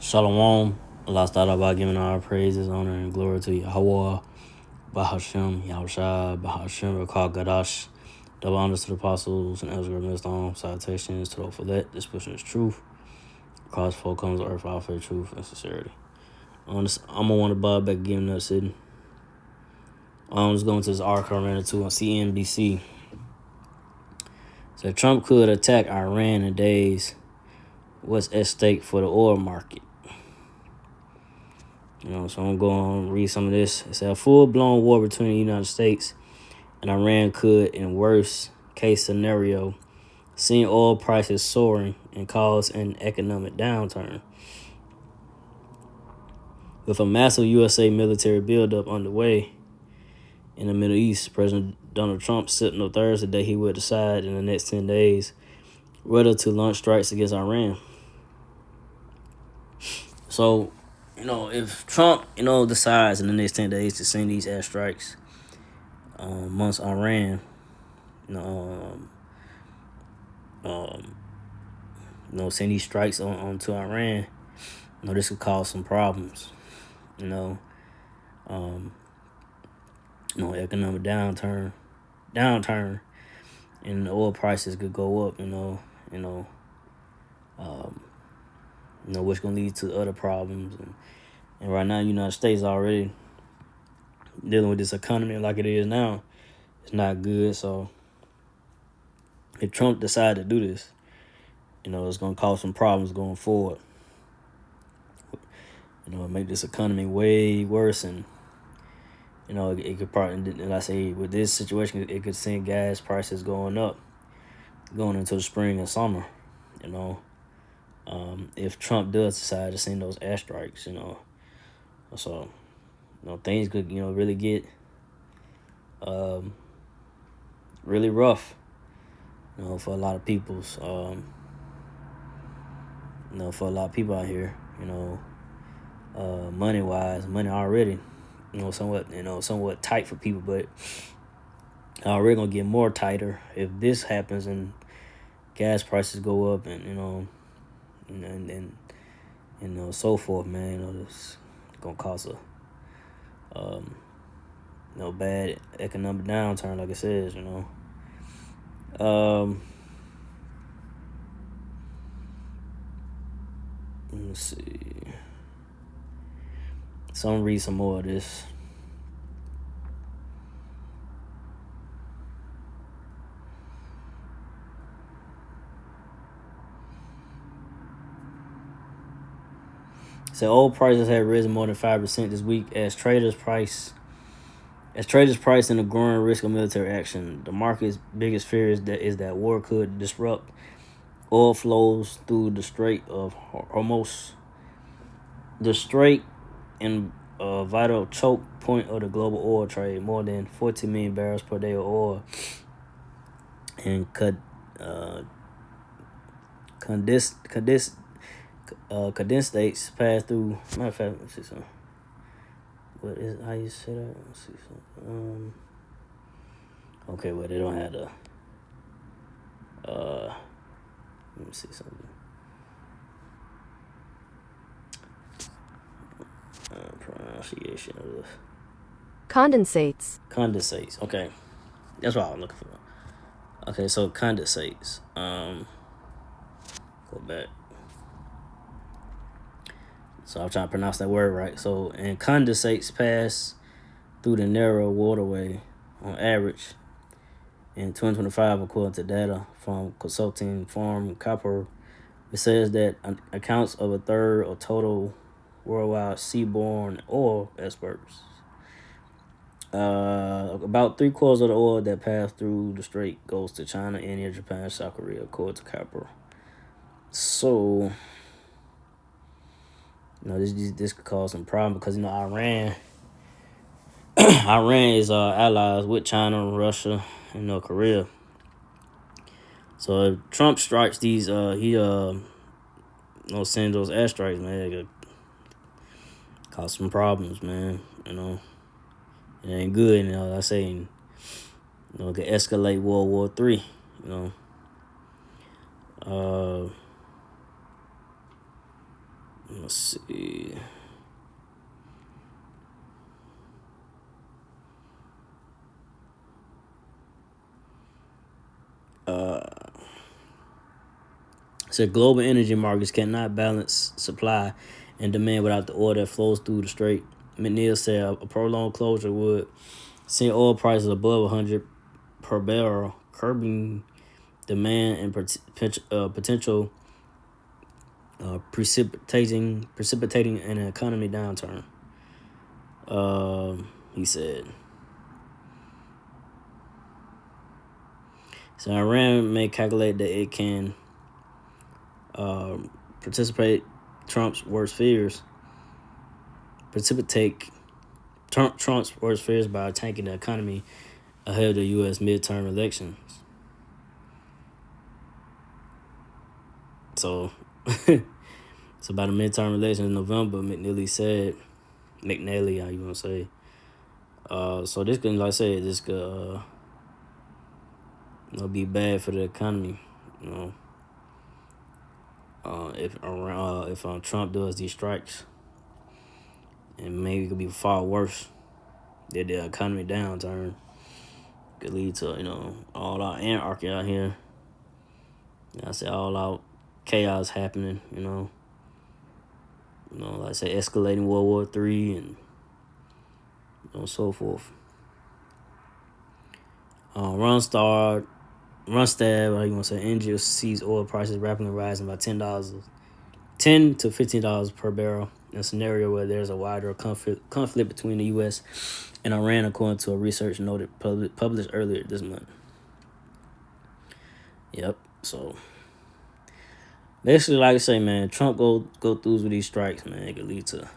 Shalom. Allah start out by giving our praises, honor, and glory to Yahweh, Bahashem, Yahushua, Bahashem, Rakal Gadash. Double honors to the apostles and Ezra Millstone. Salutations to the for that. This pushing is truth. Cross four comes to earth, our faith, truth, and sincerity. I'm gonna want to buy back again in that city. I'm just going to this article I ran into on CNBC. So Trump could attack Iran in days. What's at stake for the oil market? So I'm going to read some of this. It said a full-blown war between the United States and Iran could, in worst case scenario, see oil prices soaring and cause an economic downturn. With a massive USA military buildup underway in the Middle East, President Donald Trump said on Thursday that he would decide in the next 10 days whether to launch strikes against Iran. So, if Trump, decides in the next 10 days to send these airstrikes amongst Iran, send these strikes onto Iran, this could cause some problems. Economic downturn, and the oil prices could go up. Which gonna lead to other problems. And right now, the United States already dealing with this economy like it is now. It's not good. So if Trump decided to do this, it's gonna cause some problems going forward. Make this economy way worse, and it could probably, and I say with this situation, it could send gas prices going up, going into the spring and summer. If Trump does decide to send those airstrikes, so things could really get really rough, for a lot of people's for a lot of people out here, money already, somewhat tight for people, but already gonna get more tighter if this happens and gas prices go up, and so forth, man. It's gonna cause a bad economic downturn, like it says. Let's see. So I'm gonna read some more of this. So oil prices have risen more than 5% this week as traders price in the growing risk of military action. The market's biggest fear is that war could disrupt oil flows through the Strait of Hormuz. The strait and a vital choke point of the global oil trade. More than 14 million barrels per day of oil and condensates pass through. Matter of fact, let's see something. What is how you say that? Let's see something. Okay, well, they don't have the. Let me see something. Pronunciation of this. Condensates. Okay, that's what I'm looking for. Okay, so condensates. Go back. So I'm trying to pronounce that word right. So, and condensates pass through the narrow waterway on average in 2025, according to data from consulting firm Copper. It says that accounts of a third of total worldwide seaborne oil exports. About 3/4 of the oil that passed through the strait goes to China, India, Japan, South Korea, according to Copper. So, this could cause some problem because Iran is allies with China, Russia, and North Korea. So if Trump strikes these, he send those airstrikes, man, it could cause some problems, man. It ain't good. I say, it could escalate World War III. Let's see. Said global energy markets cannot balance supply and demand without the oil that flows through the strait. McNeil said a prolonged closure would send oil prices above 100 per barrel, curbing demand and potential precipitating an economy downturn. He said. So Iran may calculate that it can participate Trump's worst fears, precipitate Trump's worst fears by tanking the economy ahead of the U.S. midterm elections. So, so by the midterm elections in November, McNally, how you want to say? So this could, like I said, this could, be bad for the economy. If Trump does these strikes, and maybe it could be far worse. That the economy downturn could lead to all out anarchy out here. I say all out chaos happening. Like I say, escalating World War III and so forth. Randstad, how you want to say, Angel sees oil prices rapidly rising by $10 to $15 per barrel in a scenario where there's a wider conflict between the U.S. and Iran, according to a research noted published earlier this month. Yep. So basically, like I say, man, Trump go through with these strikes, man. It could lead to,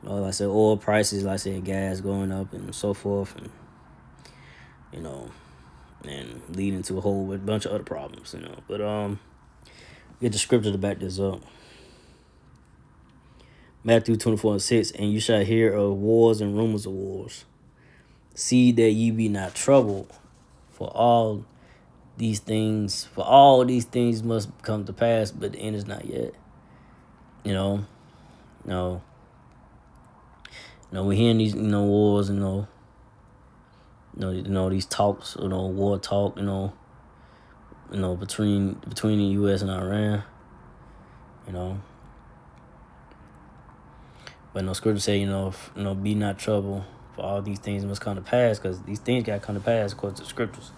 like I said, oil prices, like I said, gas going up and so forth, and and leading to a whole bunch of other problems, But get the scripture to back this up. Matthew 24:6, and you shall hear of wars and rumors of wars. See that ye be not troubled, for all these things must come to pass, but the end is not yet. No. We're hearing these, wars, these talks, war talk, between the U.S. and Iran, But scripture say, be not troubled, for all these things must come to pass, because these things got to come to pass according to the scriptures.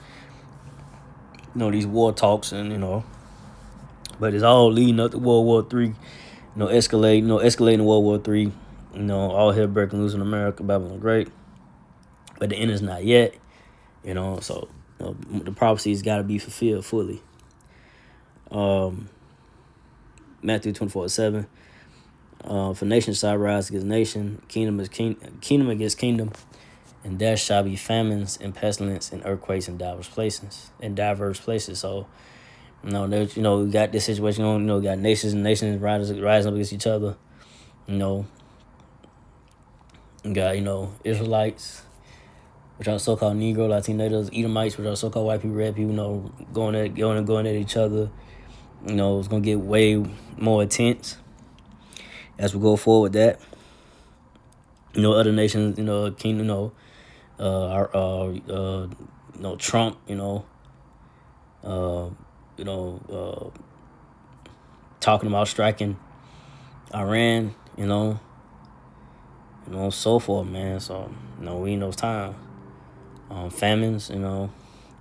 These war talks and, but it's all leading up to World War III, escalating World War III, all hell breaking loose in America, Babylon Great. But the end is not yet, so the prophecies got to be fulfilled fully. Matthew 24:7. For nation shall rise against nation, kingdom against kingdom, and there shall be famines and pestilence and earthquakes in diverse places. So, we got this situation. We got nations and nations rising up against each other. We got Israelites, which are so-called Negro, Latinos, Edomites, which are so-called white people, red people. Going at each other. It's gonna get way more intense as we go forward with that. Other nations, kingdom, Trump, talking about striking Iran, so forth, man. So, we in those times. Famines,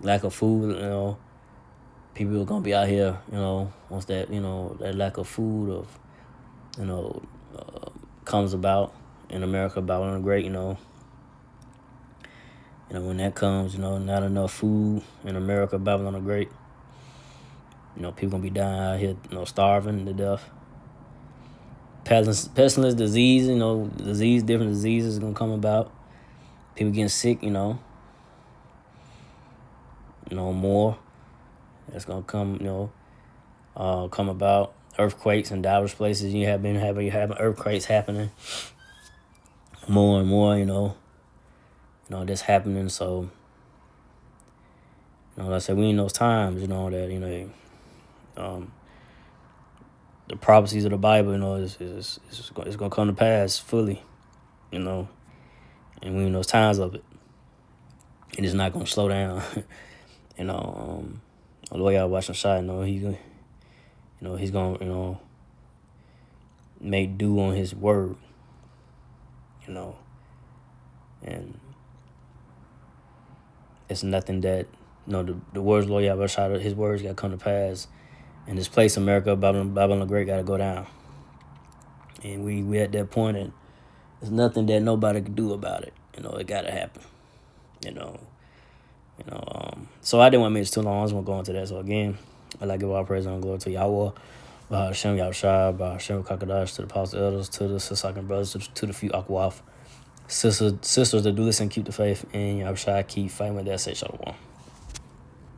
lack of food, people are gonna be out here, once that, that lack of food comes about in America, Babylon the Great, when that comes, not enough food in America, Babylon the Great, people gonna be dying out here, starving to death. Pestilence, disease, different diseases gonna come about. People getting sick, more. That's gonna come, come about. Earthquakes in diverse places. You have been having earthquakes happening more and more, this happening. So, like I said, we in those times, that, the prophecies of the Bible, it's gonna come to pass fully, you know, and we in those times of it, and it's not gonna slow down, you know. The way I watch the shot, he's gonna, make do on his word, you know, and it's nothing that, the words of Lord Yahweh Shai, his words got to come to pass. And this place, America, Babylon the Great, got to go down. And we at that point, and there's nothing that nobody can do about it. It got to happen. So I didn't want to make it too long. I just want to go into that. So again, I'd like to give all praise and glory to Yahweh, Hashem Yahushua, Hashem Kakadash, to the apostles, elders, to the Sisakan brothers, to the few Akwaf, sisters that do this and keep the faith, and Yahushua keep fighting with that. Say Shalom.